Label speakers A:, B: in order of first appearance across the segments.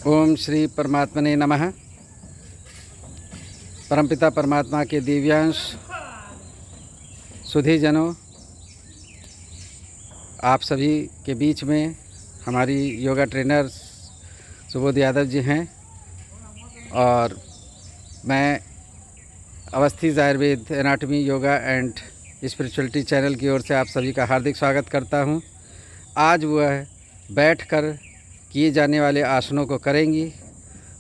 A: ओम श्री परमात्मने नमः। परमपिता परमात्मा के दिव्यांश सुधीजनों, आप सभी के बीच में हमारी योगा ट्रेनर सुबोध यादव जी हैं और मैं Awasthi's Ayurveda anatomy yoga and spirituality channel की ओर से आप सभी का हार्दिक स्वागत करता हूं। आज वह बैठकर किए जाने वाले आसनों को करेंगी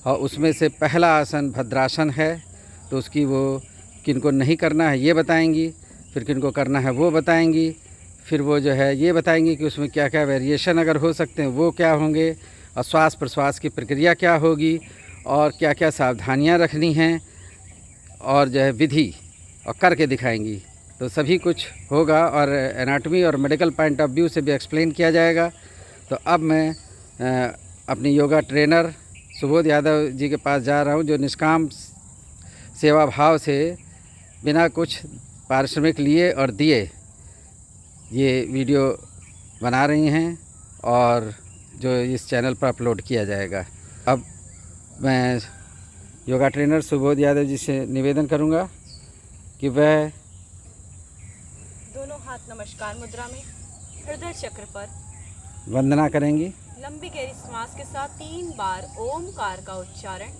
A: और उसमें से पहला आसन भद्रासन है, तो उसकी वो किनको नहीं करना है ये बताएंगी, फिर किनको करना है वो बताएंगी, फिर वो जो है ये बताएंगी कि उसमें क्या क्या वेरिएशन अगर हो सकते हैं वो क्या होंगे और श्वास प्रश्वास की प्रक्रिया क्या होगी और क्या क्या सावधानियां रखनी हैं और जो है विधि और करके दिखाएंगी। तो सभी कुछ होगा और एनाटॉमी और मेडिकल पॉइंट ऑफ व्यू से भी एक्सप्लेन किया जाएगा। तो अब मैं अपनी योगा ट्रेनर सुबोध यादव जी के पास जा रहा हूँ, जो निष्काम सेवा भाव से बिना कुछ पारिश्रमिक लिए और दिए ये वीडियो बना रही हैं और जो इस चैनल पर अपलोड किया जाएगा। अब मैं योगा ट्रेनर सुबोध यादव जी से निवेदन करूंगा कि वह
B: दोनों हाथ नमस्कार मुद्रा में हृदय चक्र पर
A: वंदना करेंगी।
B: लंबी गहरी श्वास के साथ 3 बार ओमकार का उच्चारण।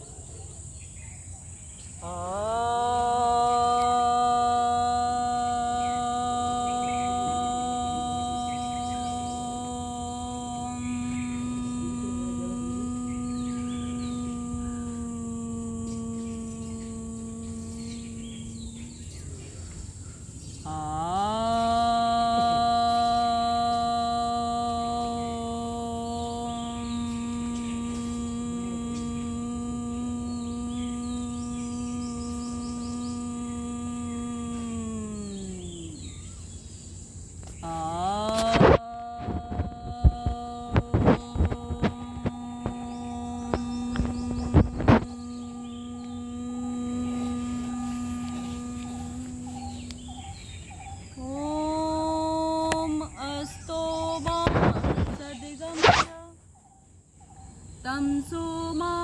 B: तमसो मा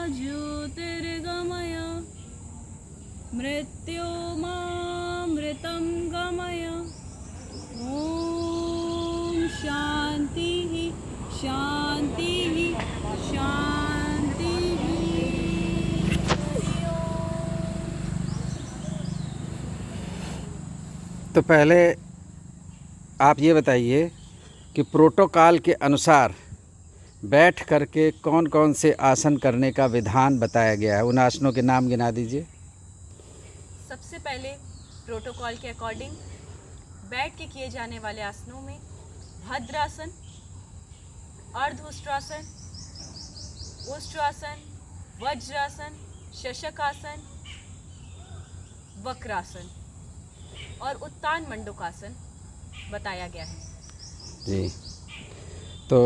B: ज्योतिर्गमय मृत्योमामृतं गमय। ओम शांति शांति शांति।
A: तो पहले आप ये बताइए कि प्रोटोकॉल के अनुसार बैठ करके कौन कौन से आसन करने का विधान बताया गया है, उन आसनों के नाम गिना दीजिए।
B: सबसे पहले प्रोटोकॉल के अकॉर्डिंग बैठ के किए जाने वाले आसनों में भद्रासन, अर्धउष्ट्रासन, उष्ट्रासन, वज्रासन, शशकासन, वक्रासन और उत्तान मंडूकासन बताया गया है
A: जी। तो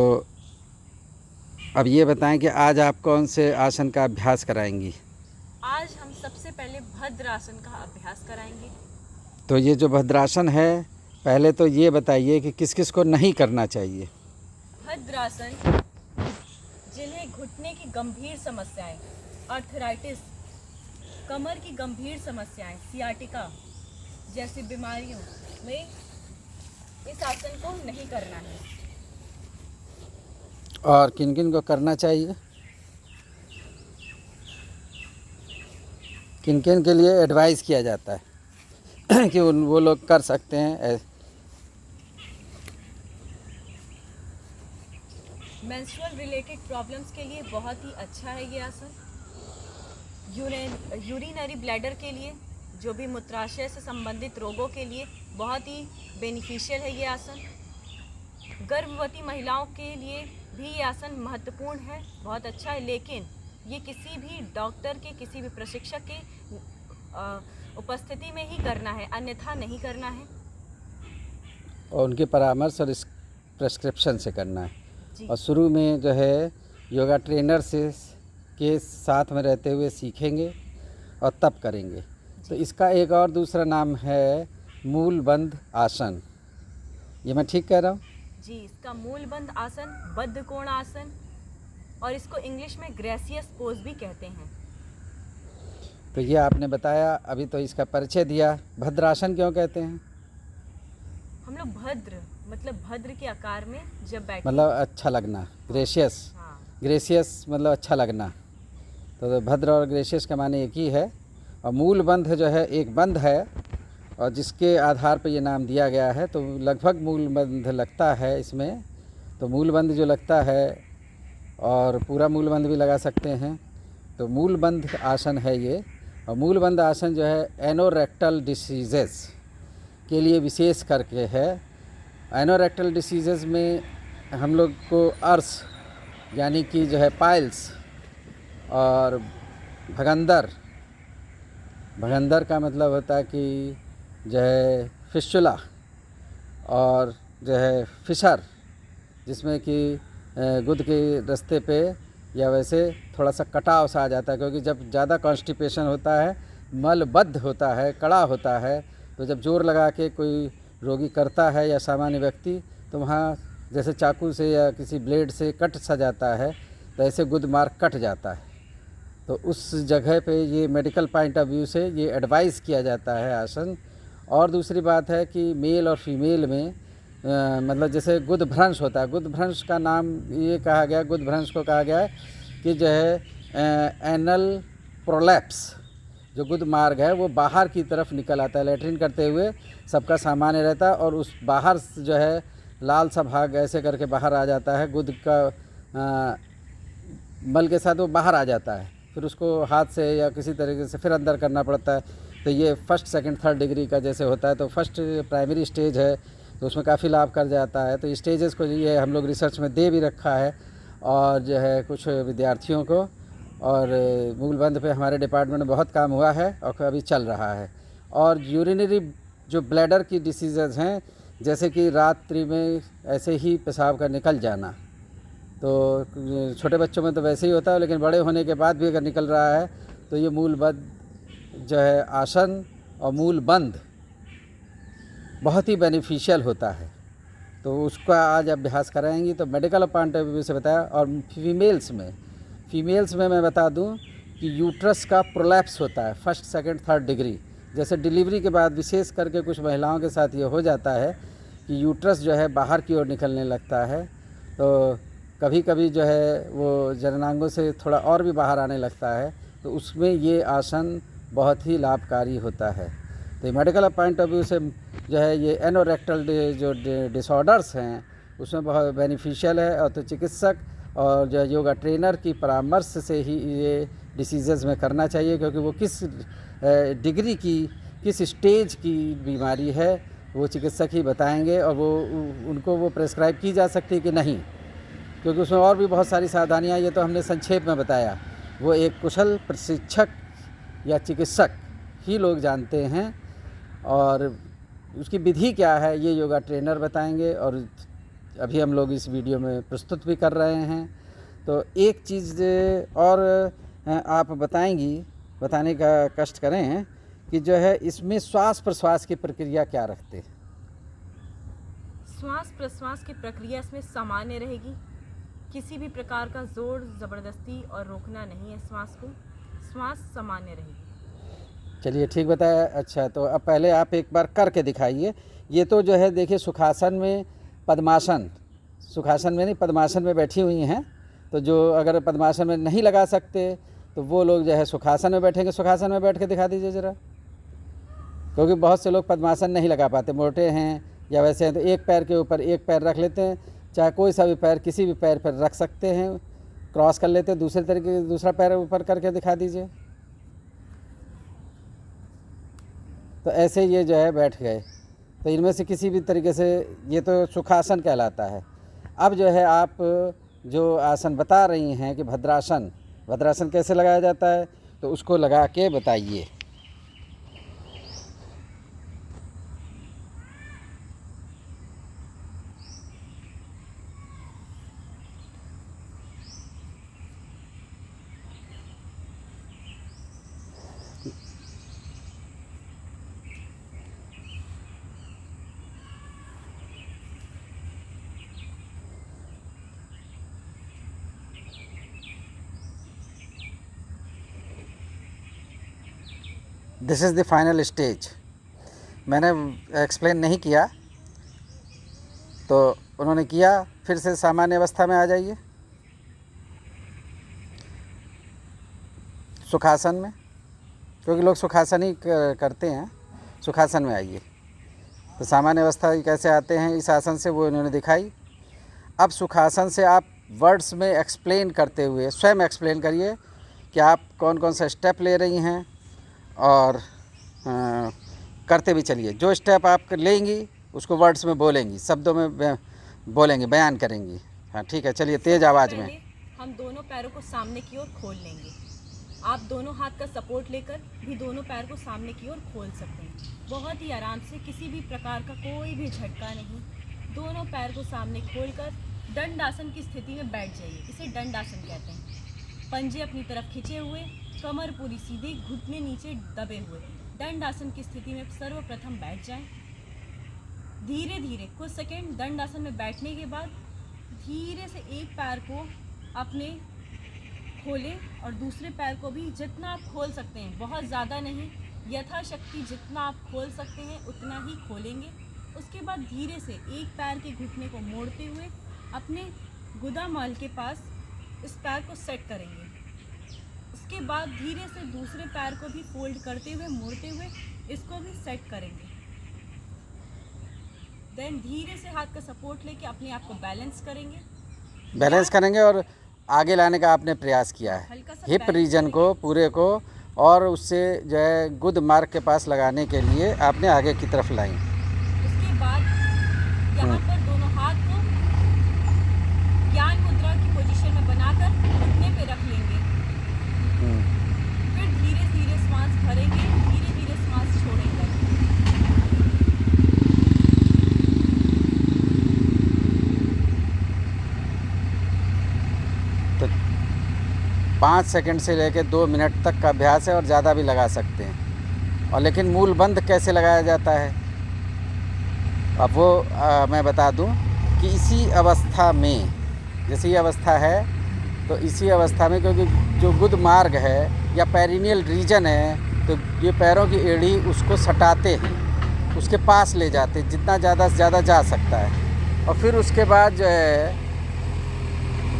A: अब ये बताएं कि आज आप कौन से आसन का अभ्यास कराएंगी।
B: आज हम सबसे पहले भद्रासन का अभ्यास कराएंगे।
A: तो ये जो भद्रासन है, पहले तो ये बताइए कि किस किस को नहीं करना चाहिए।
B: भद्रासन जिन्हें घुटने की गंभीर समस्याएं, आर्थराइटिस, कमर की गंभीर समस्याएं, सियाटिका जैसी बीमारियों में इस आसन को नहीं करना है।
A: और किन किन को करना चाहिए, किन किन के लिए एडवाइस किया जाता है कि वो लोग कर सकते हैं।
B: मेंस्ट्रुअल रिलेटेड प्रॉब्लम्स के लिए बहुत ही अच्छा है ये आसन। यूरिनरी ब्लैडर के लिए, जो भी मूत्राशय से संबंधित रोगों के लिए बहुत ही बेनिफिशियल है ये आसन। गर्भवती महिलाओं के लिए भी ये आसन महत्वपूर्ण है, बहुत अच्छा है, लेकिन ये किसी भी डॉक्टर के, किसी भी प्रशिक्षक के उपस्थिति में ही करना है, अन्यथा नहीं करना है
A: और उनके परामर्श और इस प्रेस्क्रिप्शन से करना है।
B: जी।
A: और शुरू में जो है योगा ट्रेनर से के साथ में रहते हुए सीखेंगे और तब करेंगे। तो इसका एक और दूसरा नाम है मूल बंध आसन। ये मैं ठीक कह रहा हूँ?
B: जी, इसका मूल बंध आसन, बद्ध कोण आसन और इसको इंग्लिश में ग्रेसियस पोज भी कहते हैं।
A: तो ये आपने बताया, अभी तो इसका परिचय दिया। भद्रासन क्यों कहते हैं?
B: हम लोग भद्र मतलब भद्र के आकार में जब बैठे,
A: मतलब अच्छा लगना, ग्रेशियस।
B: हाँ,
A: ग्रेशियस मतलब अच्छा लगना। तो भद्र और ग्रेशियस का माने एक ही है। और मूल बंध जो है एक बंध है, और जिसके आधार पर ये नाम दिया गया है। तो लगभग मूल बंध लगता है इसमें। तो मूल बंध जो लगता है, और पूरा मूल बंध भी लगा सकते हैं। तो मूल बंध आसन है ये। और मूल बंध आसन जो है एनोरेक्टल डिसीजेस के लिए विशेष करके है। एनोरेक्टल डिसीजेस में हम लोग को अर्स यानी कि जो है पाइल्स और भगंदर, भगंदर का मतलब होता है कि जो है फिस्टुला, और जो है फिशर जिसमें कि गुद के रास्ते पे या वैसे थोड़ा सा कटाव सा आ जाता है, क्योंकि जब ज़्यादा कॉन्स्टिपेशन होता है, मलबद्ध होता है, कड़ा होता है, तो जब जोर लगा के कोई रोगी करता है या सामान्य व्यक्ति, तो वहाँ जैसे चाकू से या किसी ब्लेड से कट सा जाता है, तो ऐसे गुद मार्ग कट जाता है। तो उस जगह पे ये मेडिकल पॉइंट ऑफ व्यू से ये एडवाइस किया जाता है आसन। और दूसरी बात है कि मेल और फीमेल में मतलब जैसे गुद भ्रंश होता है, गुद भ्रंश का नाम ये कहा गया, गुद भ्रंश को कहा गया है कि जो है एनल प्रोलैप्स, जो गुद मार्ग है वो बाहर की तरफ निकल आता है। लैट्रिन करते हुए सबका सामान्य रहता है, और उस बाहर जो है लाल सा भाग ऐसे करके बाहर आ जाता है, गुद का मल के साथ वो बाहर आ जाता है। फिर उसको हाथ से या किसी तरीके से फिर अंदर करना पड़ता है। तो ये फर्स्ट सेकंड थर्ड डिग्री का जैसे होता है, तो फर्स्ट प्राइमरी स्टेज है, तो उसमें काफ़ी लाभ कर जाता है। तो स्टेजेस को ये हम लोग रिसर्च में दे भी रखा है, और जो है कुछ विद्यार्थियों को, और मूल बंध पे हमारे डिपार्टमेंट में बहुत काम हुआ है और अभी चल रहा है। और यूरिनरी जो ब्लैडर की डिसीज़ेज़ हैं, जैसे कि रात्रि में ऐसे ही पेशाब का निकल जाना, तो छोटे बच्चों में तो वैसे ही होता है, लेकिन बड़े होने के बाद भी अगर निकल रहा है तो ये मूल बंध जो है आसन और मूल बंध बहुत ही बेनिफिशियल होता है। तो उसका आज अभ्यास कराएंगी। तो मेडिकल पॉइंट ऑफ व्यू से बताया। और फीमेल्स में मैं बता दूं कि यूट्रस का प्रोलैप्स होता है फर्स्ट सेकंड थर्ड डिग्री। जैसे डिलीवरी के बाद विशेष करके कुछ महिलाओं के साथ ये हो जाता है कि यूट्रस जो है बाहर की ओर निकलने लगता है, तो कभी कभी जो है वो जननांगों से थोड़ा और भी बाहर आने लगता है, तो उसमें ये आसन बहुत ही लाभकारी होता है। तो मेडिकल पॉइंट ऑफ व्यू से जो है ये एनोरेक्टल जो डिसऑर्डर्स हैं उसमें बहुत बेनिफिशियल है। और तो चिकित्सक और जो योगा ट्रेनर की परामर्श से ही ये डिसीज़ेज़ में करना चाहिए, क्योंकि वो किस डिग्री की किस स्टेज की बीमारी है वो चिकित्सक ही बताएंगे, और वो उनको वो प्रेस्क्राइब की जा सकती है कि नहीं, क्योंकि उसमें और भी बहुत सारी सावधानियाँ, ये तो हमने संक्षेप में बताया। वो एक कुशल प्रशिक्षक या चिकित्सक ही लोग जानते हैं, और उसकी विधि क्या है ये योगा ट्रेनर बताएंगे, और अभी हम लोग इस वीडियो में प्रस्तुत भी कर रहे हैं। तो एक चीज़ और आप बताने का कष्ट करें कि जो है इसमें श्वास प्रश्वास की प्रक्रिया क्या रखते हैं?
B: श्वास प्रश्वास की प्रक्रिया इसमें सामान्य रहेगी। किसी भी प्रकार का जोर ज़बरदस्ती और रोकना नहीं है श्वास को, श्वास सामान्य रहेगी।
A: चलिए ठीक बताया। अच्छा, तो अब पहले आप एक बार करके दिखाइए। ये तो जो है देखिए सुखासन में पद्मासन, सुखासन में नहीं पद्मासन में बैठी हुई हैं। तो जो अगर पद्मासन में नहीं लगा सकते तो वो लोग जो है सुखासन में बैठेंगे। सुखासन में बैठ के दिखा दीजिए ज़रा, क्योंकि बहुत से लोग पद्मासन नहीं लगा पाते, मोटे हैं या वैसे हैं, तो एक पैर के ऊपर एक पैर रख लेते हैं, चाहे कोई सा भी पैर किसी भी पैर पर रख सकते हैं, क्रॉस कर लेते हैं, दूसरे तरीके दूसरा पैर ऊपर करके दिखा दीजिए। तो ऐसे ये जो है बैठ गए। तो इनमें से किसी भी तरीके से ये तो सुखासन कहलाता है। अब जो है आप जो आसन बता रही हैं कि भद्रासन, भद्रासन कैसे लगाया जाता है, तो उसको लगा के बताइए। This is the final stage. मैंने एक्सप्लेन नहीं किया तो उन्होंने किया, फिर से सामान्य अवस्था में आ जाइए, सुखासन में, क्योंकि लोग सुखासन ही करते हैं, सुखासन में आइए। तो सामान्य अवस्था कैसे आते हैं इस आसन से, वो इन्होंने दिखाई। अब सुखासन से आप वर्ड्स में एक्सप्लेन करते हुए स्वयं एक्सप्लेन करिए कि आप कौन कौन सा स्टेप ले रही हैं, और करते भी चलिए। जो स्टेप आप लेंगी उसको वर्ड्स में बोलेंगी, शब्दों में बोलेंगी, बयान करेंगी। हाँ ठीक है, चलिए तेज़ आवाज़ में।
B: हम दोनों पैरों को सामने की ओर खोल लेंगे। आप दोनों हाथ का सपोर्ट लेकर भी दोनों पैर को सामने की ओर खोल सकते हैं, बहुत ही आराम से, किसी भी प्रकार का कोई भी झटका नहीं। दोनों पैर को सामने खोलकर दंडासन की स्थिति में बैठ जाइए। इसे दंडासन कहते हैं। पंजे अपनी तरफ खिंचे हुए, कमर पूरी सीधी, घुटने नीचे दबे हुए दंडासन की स्थिति में सर्वप्रथम बैठ जाएं। धीरे धीरे कुछ सेकंड दंडासन में बैठने के बाद धीरे से एक पैर को अपने खोलें और दूसरे पैर को भी जितना आप खोल सकते हैं, बहुत ज़्यादा नहीं, यथाशक्ति जितना आप खोल सकते हैं उतना ही खोलेंगे। उसके बाद धीरे से एक पैर के घुटने को मोड़ते हुए अपने गुदामाल के पास इस पैर को सेट करेंगे। उसके बाद धीरे से दूसरे पैर को भी फोल्ड करते हुए, मोड़ते हुए इसको भी सेट करेंगे। देन धीरे से हाथ का सपोर्ट लेके अपने आप को बैलेंस करेंगे
A: और आगे लाने का आपने प्रयास किया है हिप रीजन को पूरे को, और उससे जो है गुद मार्ग के पास लगाने के लिए आपने आगे की तरफ लाई।
B: उसके बाद यहाँ पर दोनों हाथ को ज्ञान मुद्रा की पोजीशन में बनाकर घुटने पे रख लेंगे। फिर धीरे धीरे श्वास भरेंगे, धीरे धीरे श्वास छोड़ेंगे।
A: तो 5 सेकंड से लेकर 2 मिनट तक का अभ्यास है, और ज़्यादा भी लगा सकते हैं। और लेकिन मूल बंद कैसे लगाया जाता है, अब वो मैं बता दूं कि इसी अवस्था में, जैसे ये अवस्था है तो इसी अवस्था में, क्योंकि जो गुद मार्ग है या पेरिनियल रीजन है, तो ये पैरों की एड़ी उसको सटाते हैं, उसके पास ले जाते हैं, जितना ज़्यादा से ज़्यादा जा सकता है। और फिर उसके बाद जो है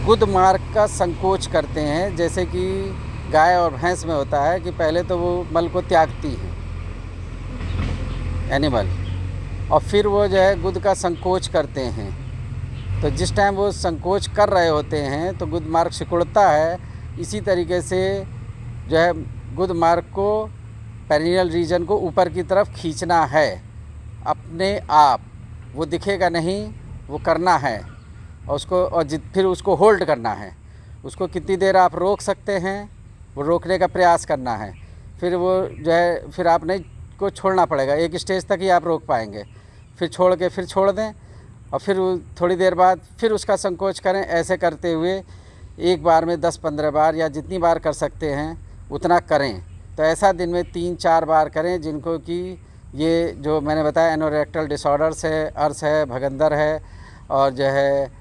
A: गुद मार्ग का संकोच करते हैं, जैसे कि गाय और भैंस में होता है कि पहले तो वो मल को त्यागती है एनिमल, और फिर वो जो है गुद का संकोच करते हैं। तो जिस टाइम वो संकोच कर रहे होते हैं तो गुद मार्ग सिकुड़ता है। इसी तरीके से जो है गुद मार्ग को, पेरिनियल रीजन को ऊपर की तरफ खींचना है अपने आप, वो दिखेगा नहीं, वो करना है। और उसको फिर उसको होल्ड करना है। उसको कितनी देर आप रोक सकते हैं, वो रोकने का प्रयास करना है। फिर वो जो है फिर आपने को छोड़ना पड़ेगा, एक स्टेज तक ही आप रोक पाएंगे, फिर छोड़ के फिर छोड़ दें, और फिर थोड़ी देर बाद फिर उसका संकोच करें। ऐसे करते हुए एक बार में 10-15 बार या जितनी बार कर सकते हैं उतना करें। तो ऐसा दिन में 3-4 बार करें, जिनको कि ये जो मैंने बताया एनोरेक्टल डिसऑर्डर्स है, अर्श है, भगंदर है, और जो है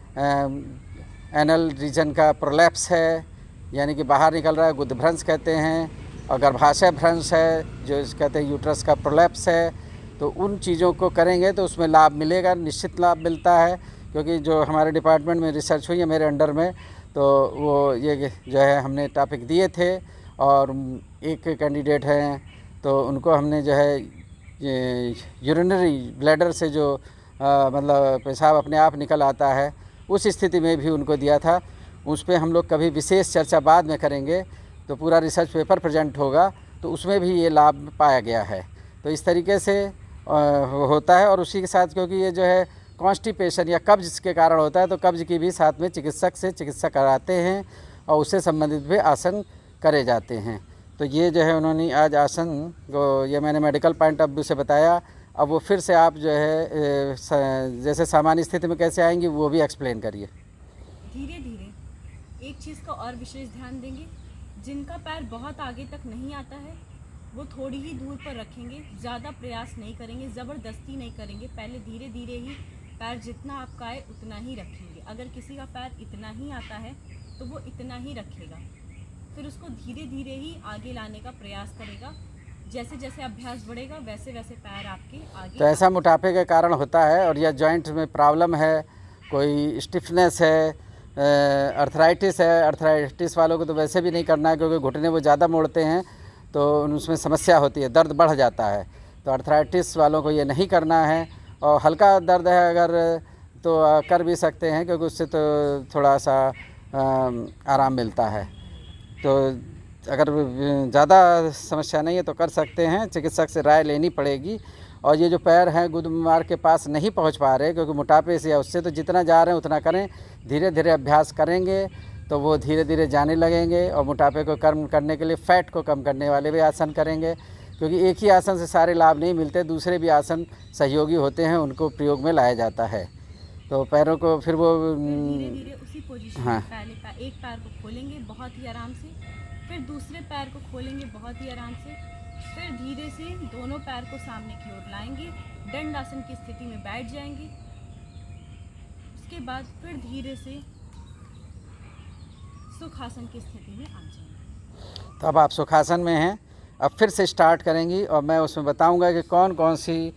A: एनल रीजन का प्रोलैप्स है, यानी कि बाहर निकल रहा है, गुदभ्रंश कहते हैं, और गर्भाशय भ्रंश है जो कहते हैं यूट्रस का प्रोलैप्स है। तो उन चीज़ों को करेंगे तो उसमें लाभ मिलेगा, निश्चित लाभ मिलता है। क्योंकि जो हमारे डिपार्टमेंट में रिसर्च हुई है मेरे अंडर में, तो वो ये जो है हमने टॉपिक दिए थे, और एक कैंडिडेट हैं तो उनको हमने जो है यूरिनरी ब्लैडर से जो मतलब पेशाब अपने आप निकल आता है, उस स्थिति में भी उनको दिया था। उस पर हम लोग कभी विशेष चर्चा बाद में करेंगे, तो पूरा रिसर्च पेपर प्रेजेंट होगा, तो उसमें भी ये लाभ पाया गया है। तो इस तरीके से होता है। और उसी के साथ क्योंकि ये जो है कॉन्स्टिपेशन या कब्ज़ के कारण होता है, तो कब्ज़ की भी साथ में चिकित्सक से चिकित्सा कराते हैं, और उससे संबंधित भी आसन करे जाते हैं। तो ये जो है उन्होंने आज आसन को, ये मैंने मेडिकल पॉइंट ऑफ व्यू से बताया। अब वो फिर से आप जो है जैसे सामान्य स्थिति में कैसे आएंगी वो भी एक्सप्लेन करिए।
B: धीरे धीरे एक चीज़ का और विशेष ध्यान देंगे, जिनका पैर बहुत आगे तक नहीं आता है वो थोड़ी ही दूर पर रखेंगे, ज़्यादा प्रयास नहीं करेंगे, ज़बरदस्ती नहीं करेंगे। पहले धीरे धीरे ही पैर जितना आपका आए उतना ही रखेंगे। अगर किसी का पैर इतना ही आता है तो वो इतना ही रखेगा, फिर उसको धीरे धीरे ही आगे लाने का प्रयास करेगा। जैसे जैसे अभ्यास बढ़ेगा वैसे वैसे पैर आपके आगे।
A: तो ऐसा मोटापे के कारण होता है, और या जॉइंट में प्रॉब्लम है, कोई स्टिफनेस है, अर्थराइटिस है। अर्थराइटिस वालों को तो वैसे भी नहीं करना है, क्योंकि घुटने वो ज़्यादा मोड़ते हैं तो उसमें समस्या होती है, दर्द बढ़ जाता है। तो अर्थराइटिस वालों को ये नहीं करना है। और हल्का दर्द है अगर तो कर भी सकते हैं, क्योंकि उससे तो थोड़ा सा आराम मिलता है। तो अगर ज़्यादा समस्या नहीं है तो कर सकते हैं, चिकित्सक से राय लेनी पड़ेगी। और ये जो पैर हैं गुदमार्ग के पास नहीं पहुंच पा रहे क्योंकि मोटापे से या उससे, तो जितना जा रहे हैं उतना करें, धीरे धीरे अभ्यास करेंगे तो वो धीरे धीरे जाने लगेंगे। और मोटापे को कम करने के लिए फैट को कम करने वाले भी आसन करेंगे, क्योंकि एक ही आसन से सारे लाभ नहीं मिलते, दूसरे भी आसन सहयोगी होते हैं, उनको प्रयोग में लाया जाता है। तो पैरों को फिर वो
B: धीरे धीरे उसी पोजीशन
A: हाँ।
B: में पहले एक पैर को खोलेंगे बहुत ही आराम से, फिर दूसरे पैर को खोलेंगे बहुत ही आराम से, फिर धीरे से दोनों पैर को सामने की ओर लाएंगे, दंडासन की स्थिति में बैठ जाएंगे। उसके बाद फिर धीरे से सुखासन की स्थिति में आ जाएंगे।
A: तो अब आप सुखासन में हैं, अब फिर से स्टार्ट करेंगी और मैं उसमें बताऊंगा कि कौन कौन सी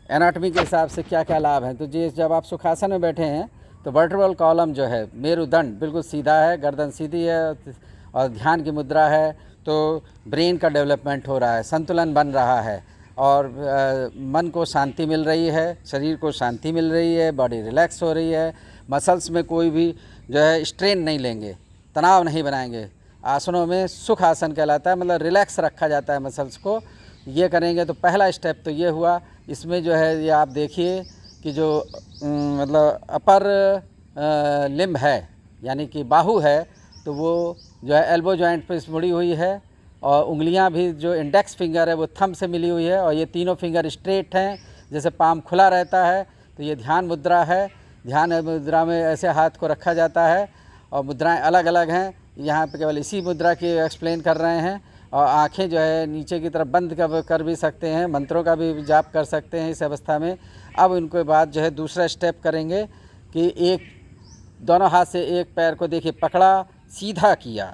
A: एनाटॉमी के हिसाब से क्या क्या लाभ हैं। तो जी, जब आप सुखासन में बैठे हैं तो वर्टिब्रल कॉलम जो है, मेरुदंड बिल्कुल सीधा है, गर्दन सीधी है और ध्यान की मुद्रा है। तो ब्रेन का डेवलपमेंट हो रहा है, संतुलन बन रहा है और मन को शांति मिल रही है, शरीर को शांति मिल रही है, बॉडी रिलैक्स हो रही है, मसल्स में कोई भी जो है स्ट्रेन नहीं लेंगे, तनाव नहीं बनाएंगे। आसनों में सुख आसन कहलाता है, मतलब रिलैक्स रखा जाता है मसल्स को। ये करेंगे तो पहला स्टेप तो ये हुआ। इसमें जो है ये आप देखिए कि जो मतलब अपर लिम्ब है यानी कि बाहु है, तो वो जो है एल्बो जॉइंट पे मुड़ी हुई है और उंगलियां भी जो इंडेक्स फिंगर है वो थंब से मिली हुई है और ये तीनों फिंगर स्ट्रेट हैं, जैसे पाम खुला रहता है। तो ये ध्यान मुद्रा है। ध्यान मुद्रा में ऐसे हाथ को रखा जाता है और मुद्राएं अलग अलग हैं। यहाँ पे केवल इसी मुद्रा की एक्सप्लेन कर रहे हैं। और आँखें जो है नीचे की तरफ बंद कर भी सकते हैं, मंत्रों का भी जाप कर सकते हैं इस अवस्था में। अब उनके बाद जो है दूसरा स्टेप करेंगे कि एक दोनों हाथ से एक पैर को देखिए पकड़ा, सीधा किया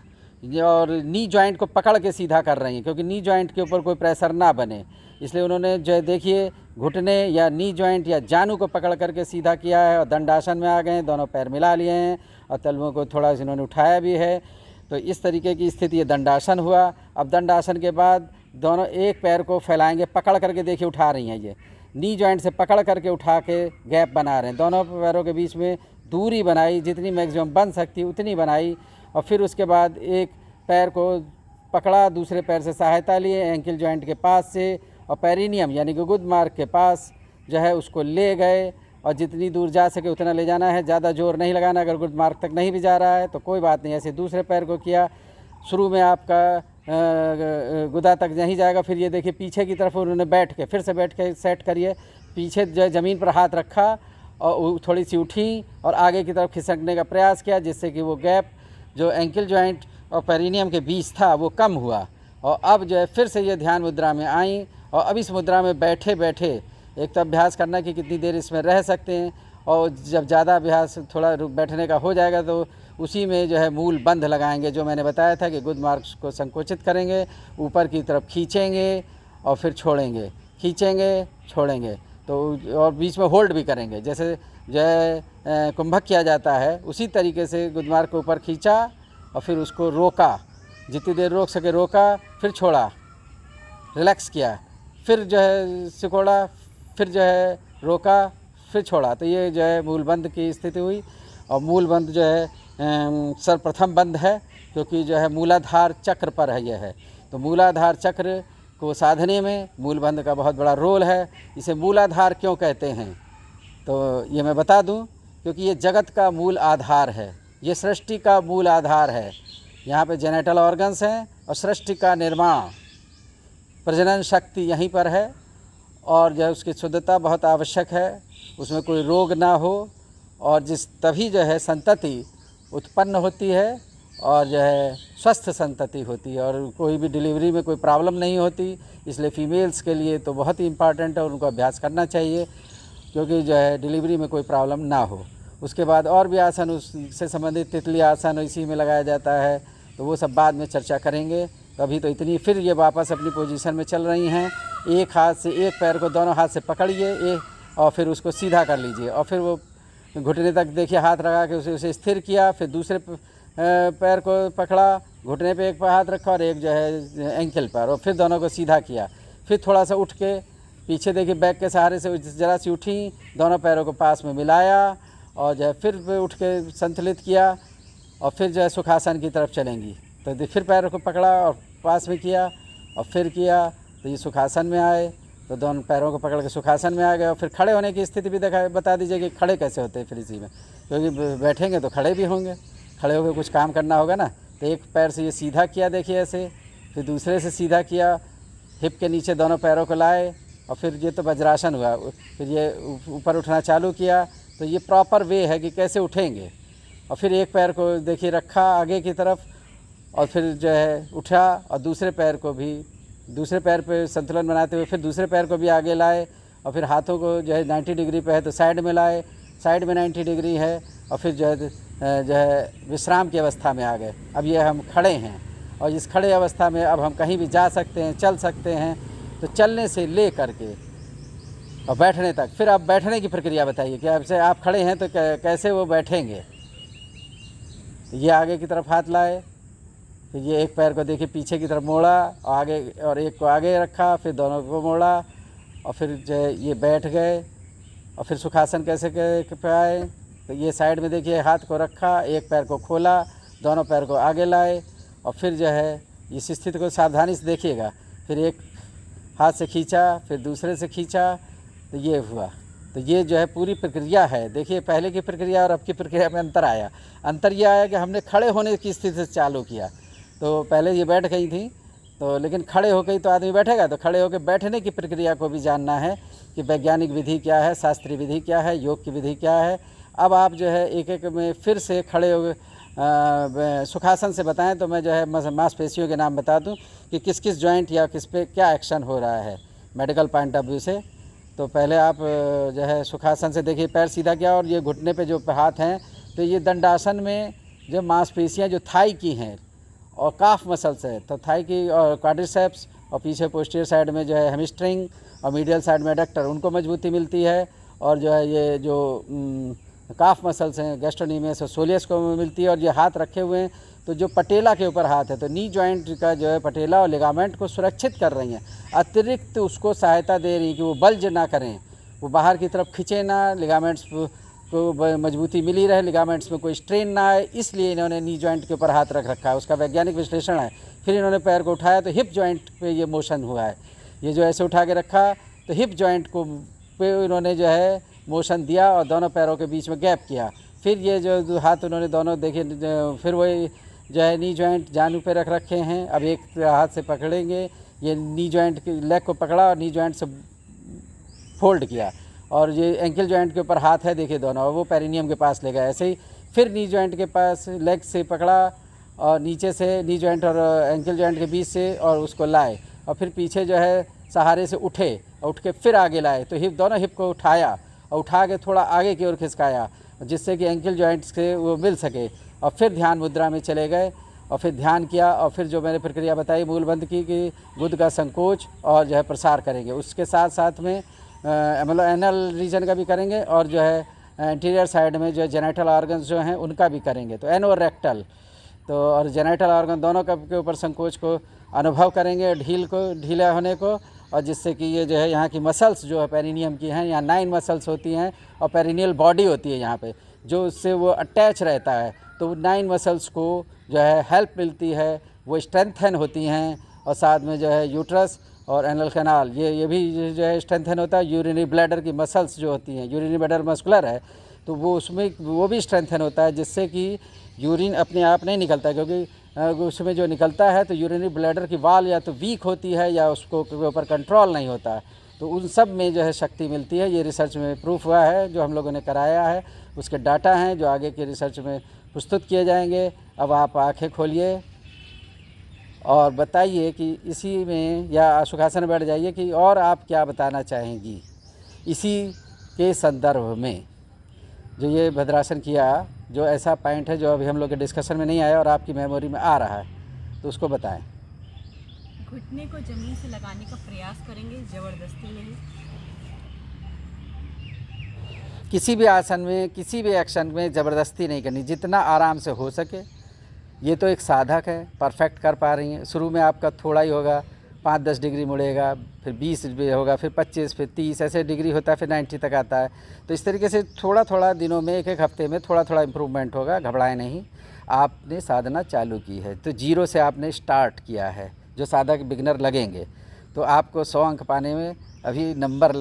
A: और नी जॉइंट को पकड़ के सीधा कर रही हैं, क्योंकि नी जॉइंट के ऊपर कोई प्रेशर ना बने, इसलिए उन्होंने जो है देखिए घुटने या नी जॉइंट या जानू को पकड़ करके सीधा किया है और दंडासन में आ गए, दोनों पैर मिला लिए हैं और तलवों को थोड़ा इन्होंने उठाया भी है। तो इस तरीके की स्थिति, ये दंडासन हुआ। अब दंडासन के बाद दोनों एक पैर को फैलाएंगे, पकड़ करके देखिए उठा रही हैं, ये नी जॉइंट से पकड़ करके उठा के गैप बना रहे हैं, दोनों पैरों के बीच में दूरी बनाई, जितनी मैक्सिमम बन सकती उतनी बनाई। और फिर उसके बाद एक पैर को पकड़ा, दूसरे पैर से सहायता लिए एंकल जॉइंट के पास से और पेरिनियम यानी कि गुदमार्ग के पास जो है उसको ले गए और जितनी दूर जा सके उतना ले जाना है, ज़्यादा जोर नहीं लगाना। अगर गुदमार्ग तक नहीं भी जा रहा है तो कोई बात नहीं, ऐसे दूसरे पैर को किया। शुरू में आपका गुदा तक नहीं जाएगा, फिर ये देखिए पीछे की तरफ उन्होंने बैठ के फिर से बैठ के सेट करिए, पीछे जो ज़मीन पर हाथ रखा और थोड़ी सी उठी और आगे की तरफ खिसकने का प्रयास किया, जिससे कि वो गैप जो एंकल जॉइंट और पेरिनियम के बीच था वो कम हुआ। और अब जो है फिर से ये ध्यान मुद्रा में आई और अब इस मुद्रा में बैठे बैठे एक तो अभ्यास करना कि कितनी देर इसमें रह सकते हैं, और जब ज़्यादा अभ्यास थोड़ा बैठने का हो जाएगा तो उसी में जो है मूल बंध लगाएंगे, जो मैंने बताया था कि गुदमार्ग को संकोचित करेंगे, ऊपर की तरफ खींचेंगे और फिर छोड़ेंगे, खींचेंगे छोड़ेंगे। तो और बीच में होल्ड भी करेंगे, जैसे जो है कुंभक किया जाता है उसी तरीके से गुदमार्ग को ऊपर खींचा और फिर उसको रोका, जितनी देर रोक सके रोका, फिर छोड़ा, रिलैक्स किया, फिर जो है सिकोड़ा, फिर जो है रोका, फिर छोड़ा। तो ये जो है मूलबंध की स्थिति हुई। और मूलबंध जो है सर्वप्रथम बंध है, क्योंकि जो है मूलाधार चक्र पर है यह है। तो मूलाधार चक्र को साधने में मूलबंध का बहुत बड़ा रोल है। इसे मूलाधार क्यों कहते हैं तो ये मैं बता दूं, क्योंकि ये जगत का मूल आधार है, ये सृष्टि का मूल आधार है। यहाँ पे जेनेटल ऑर्गन्स हैं और सृष्टि का निर्माण, प्रजनन शक्ति यहीं पर है और जो है उसकी शुद्धता बहुत आवश्यक है, उसमें कोई रोग ना हो और तभी जो है संतति उत्पन्न होती है और जो है स्वस्थ संतति होती है और कोई भी डिलीवरी में कोई प्रॉब्लम नहीं होती। इसलिए फीमेल्स के लिए तो बहुत ही इम्पॉर्टेंट है और उनको अभ्यास करना चाहिए, क्योंकि जो है डिलीवरी में कोई प्रॉब्लम ना हो। उसके बाद और भी आसन उससे संबंधित तितली आसन इसी में लगाया जाता है, तो वो सब बाद में चर्चा करेंगे। तो अभी तो इतनी, फिर ये वापस अपनी पोजीशन में चल रही हैं। एक हाथ से, एक पैर को दोनों हाथ से पकड़िए और फिर उसको सीधा कर लीजिए, और फिर वो घुटने तक देखिए हाथ लगा के उसे स्थिर किया। फिर दूसरे पैर को पकड़ा, घुटने पे एक हाथ रखा और एक जो है एंकल पर, और फिर दोनों को सीधा किया। फिर थोड़ा सा उठ के पीछे देखिए बैक के सहारे से ज़रा सी उठी, दोनों पैरों को पास में मिलाया और जो है फिर उठ के संतुलित किया, और फिर जो है सुखासन की तरफ चलेंगी। तो फिर पैरों को पकड़ा और पास में किया और फिर किया, तो ये सुखासन में आए। तो दोनों पैरों को पकड़ के सुखासन में आ गए। और फिर खड़े होने की स्थिति भी बता दीजिए कि खड़े कैसे होते हैं फिर इसी में, क्योंकि बैठेंगे तो खड़े भी होंगे, खड़े होकर कुछ काम करना होगा ना। तो एक पैर से ये सीधा किया देखिए ऐसे, फिर दूसरे से सीधा किया, हिप के नीचे दोनों पैरों को लाए, और फिर ये तो वज्रासन हुआ। फिर ये ऊपर उठना चालू किया। तो ये प्रॉपर वे है कि कैसे उठेंगे। और फिर एक पैर को देखिए रखा आगे की तरफ, और फिर जो है उठा, और दूसरे पैर को भी, दूसरे पैर पे संतुलन बनाते हुए फिर दूसरे पैर को भी आगे लाए, और फिर हाथों को जो है 90 डिग्री पे है तो साइड में लाए, साइड में 90 डिग्री है, और फिर जो है विश्राम की अवस्था में आ गए। अब ये हम खड़े हैं, और इस खड़े अवस्था में अब हम कहीं भी जा सकते हैं, चल सकते हैं। तो चलने से ले करके और बैठने तक। फिर आप बैठने की प्रक्रिया बताइए कि आपसे आप खड़े हैं तो कैसे वो बैठेंगे। ये आगे की तरफ हाथ लाए, फिर ये एक पैर को देखिए पीछे की तरफ मोड़ा, और आगे, और एक को आगे रखा, फिर दोनों को मोड़ा, और फिर जो है ये बैठ गए। और फिर सुखासन कैसे पे आए, तो ये साइड में देखिए हाथ को रखा, एक पैर को खोला, दोनों पैर को आगे लाए, और फिर जो है इस स्थिति को सावधानी से देखिएगा। फिर एक हाथ से खींचा, फिर दूसरे से खींचा, तो ये हुआ। तो ये जो है पूरी प्रक्रिया है। देखिए पहले की प्रक्रिया और अब की प्रक्रिया में अंतर आया। अंतर ये आया कि हमने खड़े होने की स्थिति से चालू किया। तो पहले ये बैठ गई थी, तो लेकिन खड़े हो गई तो आदमी बैठेगा। तो खड़े होकर बैठने की प्रक्रिया को भी जानना है कि वैज्ञानिक विधि क्या है, शास्त्रीय विधि क्या है, योग की विधि क्या है। अब आप जो है एक एक में फिर से खड़े हो सुखासन से बताएं तो मैं जो है मांसपेशियों के नाम बता दूं कि किस किस जॉइंट या किस पे क्या एक्शन हो रहा है मेडिकल पॉइंट ऑफ व्यू से। तो पहले आप जो है सुखासन से देखिए, पैर सीधा किया और ये घुटने पे जो हाथ हैं, तो ये दंडासन में जो मांसपेशियां जो थाई की हैं और काफ मसल्स है, तो थाई की और क्वाड्रिसेप्स, और पीछे पोस्टीरियर साइड में जो है हैमस्ट्रिंग, और मीडियल साइड में एडक्टर, उनको मजबूती मिलती है। और जो है ये जो काफ मसल्स हैं गैस्ट्रोनीमियस और सोलियस को मिलती है। और ये हाथ रखे हुए हैं तो जो पटेला के ऊपर हाथ है, तो नी जॉइंट का जो है पटेला और लिगामेंट को सुरक्षित कर रही हैं, अतिरिक्त उसको सहायता दे रही हैं कि वो बल्ज ना करें, वो बाहर की तरफ खिंचे ना, लिगामेंट्स को मजबूती मिली रहे, लिगामेंट्स में कोई स्ट्रेन ना आए, इसलिए इन्होंने नी जॉइंट के ऊपर हाथ रखा है। उसका वैज्ञानिक विश्लेषण है। फिर इन्होंने पैर को उठाया तो हिप जॉइंट पे ये मोशन हुआ है। ये जो ऐसे उठा के रखा तो हिप जॉइंट को पे इन्होंने जो है मोशन दिया और दोनों पैरों के बीच में गैप किया। फिर ये जो हाथ उन्होंने दोनों देखे, फिर वही जो है नी जॉइंट जानू पे रख रखे हैं। अब एक हाथ से पकड़ेंगे, ये नी जॉइंट की लेग को पकड़ा और नी जॉइंट से फोल्ड किया, और ये एंकल जॉइंट के ऊपर हाथ है देखिए दोनों, और वो पेरिनियम के पास ले गए ऐसे ही। फिर नी जॉइंट के पास लेग से पकड़ा और नीचे से नी जॉइंट और एंकल जॉइंट के बीच से, और उसको लाए, और फिर पीछे जो है सहारे से उठे और उठ के फिर आगे लाए। तो हिप, दोनों हिप को उठाया और उठा के थोड़ा आगे की ओर खिसकाया, जिससे कि एंकल जॉइंट्स से वो मिल सके। और फिर ध्यान मुद्रा में चले गए और फिर ध्यान किया, और फिर जो मैंने प्रक्रिया बताई मूलबंध की कि गुद का संकोच और जो है प्रसार करेंगे। उसके साथ साथ में मतलब एनल रीजन का भी करेंगे, और जो है एंटीरियर साइड में जो है जेनाइटल ऑर्गन्स जो हैं उनका भी करेंगे, तो एनो रेक्टल तो और जेनाइटल ऑर्गन दोनों के ऊपर संकोच को अनुभव करेंगे, ढीला होने को। और जिससे कि ये जो है यहाँ की मसल्स जो है पेरिनियम की हैं, यहाँ 9 मसल्स होती हैं और पेरिनियल बॉडी होती है यहाँ पे, जो उससे वो अटैच रहता है। तो 9 मसल्स को जो है हेल्प मिलती है, वो स्ट्रेंथन होती हैं। और साथ में जो है यूट्रस और एनल कैनाल ये भी जो है स्ट्रेंथन होता है। यूरिनरी ब्लैडर की मसल्स जो होती हैं, यूरिनरी ब्लैडर मस्कुलर है, तो वो उसमें वो भी स्ट्रेंथन होता है, जिससे कि यूरिन अपने आप नहीं निकलता, क्योंकि उसमें जो निकलता है तो यूरिनरी ब्लैडर की वाल या तो वीक होती है या उसको के ऊपर कंट्रोल नहीं होता है। तो उन सब में जो है शक्ति मिलती है। ये रिसर्च में प्रूफ हुआ है, जो हम लोगों ने कराया है, उसके डाटा हैं जो आगे के रिसर्च में प्रस्तुत किए जाएंगे। अब आप आंखें खोलिए और बताइए कि इसी में, या सुखासन में बैठ जाइए कि और आप क्या बताना चाहेंगी इसी के संदर्भ में। जो ये भद्रासन किया, जो ऐसा पॉइंट है जो अभी हम लोग के डिस्कशन में नहीं आया और आपकी मेमोरी में आ रहा है, तो उसको बताएं।
B: घुटने को ज़मीन से लगाने का प्रयास करेंगे, ज़बरदस्ती नहीं।
A: किसी भी आसन में, किसी भी एक्शन में ज़बरदस्ती नहीं करनी, जितना आराम से हो सके। ये तो एक साधक है, परफेक्ट कर पा रही हैं। शुरू में आपका थोड़ा ही होगा, 5-10 डिग्री मुड़ेगा, फिर 20 भी होगा, फिर 25, फिर 30, ऐसे डिग्री होता है, फिर 90 तक आता है। तो इस तरीके से थोड़ा थोड़ा दिनों में, एक हफ्ते में थोड़ा थोड़ा इम्प्रूवमेंट होगा। घबराएं नहीं, आपने साधना चालू की है तो जीरो से आपने स्टार्ट किया है। जो साधक बिगनर लगेंगे तो आपको 100 अंक पाने में, अभी नंबर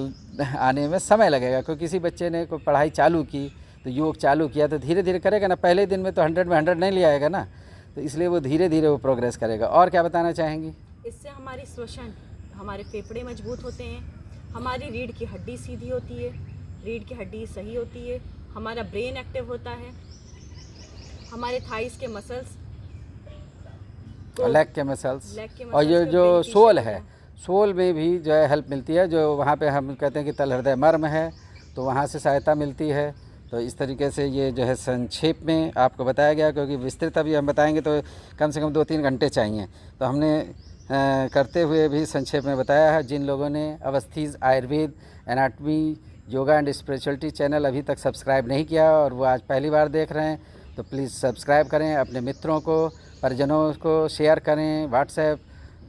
A: आने में समय लगेगा। क्योंकि किसी बच्चे ने कोई पढ़ाई चालू की, तो योग चालू किया, तो धीरे धीरे करेगा ना। पहले दिन में तो 100 में 100 नहीं ले आएगा ना, तो इसलिए वो धीरे धीरे वो प्रोग्रेस करेगा। और क्या बताना चाहेंगी?
B: इससे हमारी श्वसन, हमारे फेफड़े मजबूत होते हैं, हमारी रीढ़ की हड्डी सीधी होती है, रीढ़ की हड्डी सही होती है, हमारा ब्रेन एक्टिव होता है, हमारे थाइस के मसल्स,
A: लेग के मसल्स,
B: लेग के
A: और ये
B: मसल्स
A: जो
B: को
A: सोल
B: beneficial
A: है,
B: होता
A: सोल में भी जो है हेल्प मिलती है। जो वहाँ पे हम कहते हैं कि तल हृदय मर्म है, तो वहाँ से सहायता मिलती है। तो इस तरीके से ये जो है संक्षेप में आपको बताया गया, क्योंकि विस्तृत अभी हम बताएंगे तो कम से कम 2-3 घंटे चाहिए। तो हमने करते हुए भी संक्षेप में बताया है। जिन लोगों ने Awasthi's Ayurveda anatomy yoga and spirituality channel अभी तक सब्सक्राइब नहीं किया और वो आज पहली बार देख रहे हैं, तो प्लीज़ सब्सक्राइब करें, अपने मित्रों को, परिजनों को शेयर करें, व्हाट्सएप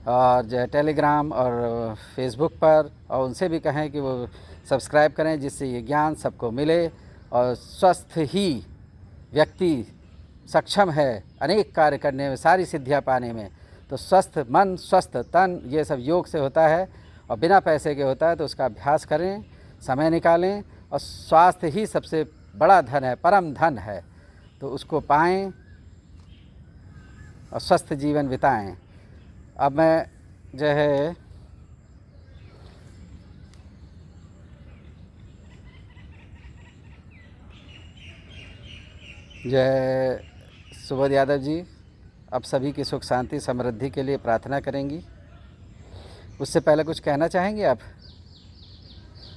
A: और जो है टेलीग्राम और फेसबुक पर, और उनसे भी कहें कि वो सब्सक्राइब करें, जिससे ये ज्ञान सबको मिले। और स्वस्थ ही व्यक्ति सक्षम है अनेक कार्य करने में, सारी सिद्धियां पाने में। तो स्वस्थ मन, स्वस्थ तन, ये सब योग से होता है और बिना पैसे के होता है। तो उसका अभ्यास करें, समय निकालें, और स्वास्थ्य ही सबसे बड़ा धन है, परम धन है। तो उसको पाएं और स्वस्थ जीवन बिताएं। अब मैं जो है सुबोध यादव जी अब सभी की सुख शांति समृद्धि के लिए प्रार्थना करेंगी। उससे पहले कुछ कहना चाहेंगे आप?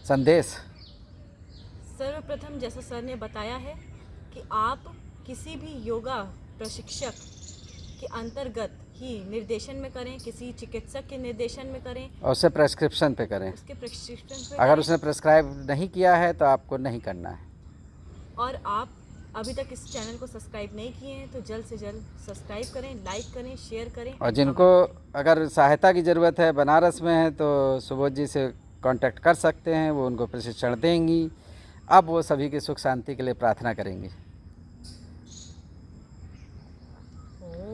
A: संदेश?
B: सर्वप्रथम जैसा सर ने बताया है कि आप किसी भी योगा प्रशिक्षक के अंतर्गत ही निर्देशन में करें, किसी चिकित्सक के निर्देशन में करें,
A: और उसे प्रेस्क्रिप्शन पे करें।
B: उसके प्रेस्क्रिप्शन पे
A: अगर
B: करें।
A: उसने प्रेस्क्राइब नहीं किया है तो आपको नहीं करना है।
B: और आप अभी तक इस चैनल को सब्सक्राइब नहीं किए हैं तो जल्द से जल्द सब्सक्राइब करें, लाइक करें, शेयर करें।
A: और जिनको अगर सहायता की ज़रूरत है, बनारस में है, तो सुबोध जी से कांटेक्ट कर सकते हैं, वो उनको प्रशिक्षण देंगी। अब वो सभी की सुख शांति के लिए प्रार्थना करेंगी।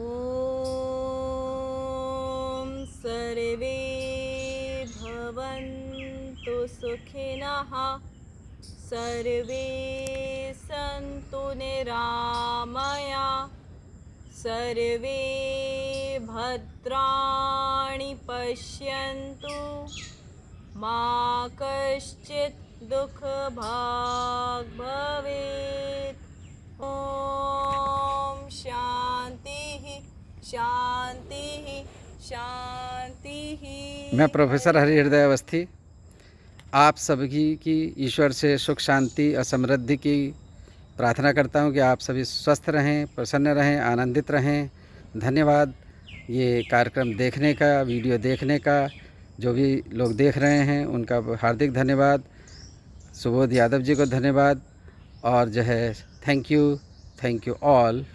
B: ओम सर्वे भवन्तु सुखिनः, सर्वे सन्तु निरामया, सर्वे भद्राणि पश्यन्तु, मा कश्चित् दुःख भाग् भवेत्। ओम शांति शांति शांति।
A: मैं प्रोफेसर हरिहृदय अवस्थी आप सभी की ईश्वर से सुख शांति और समृद्धि की प्रार्थना करता हूं कि आप सभी स्वस्थ रहें, प्रसन्न रहें, आनंदित रहें। धन्यवाद ये कार्यक्रम देखने का, वीडियो देखने का। जो भी लोग देख रहे हैं उनका हार्दिक धन्यवाद। सुबोध यादव जी को धन्यवाद। और जो है थैंक यू ऑल।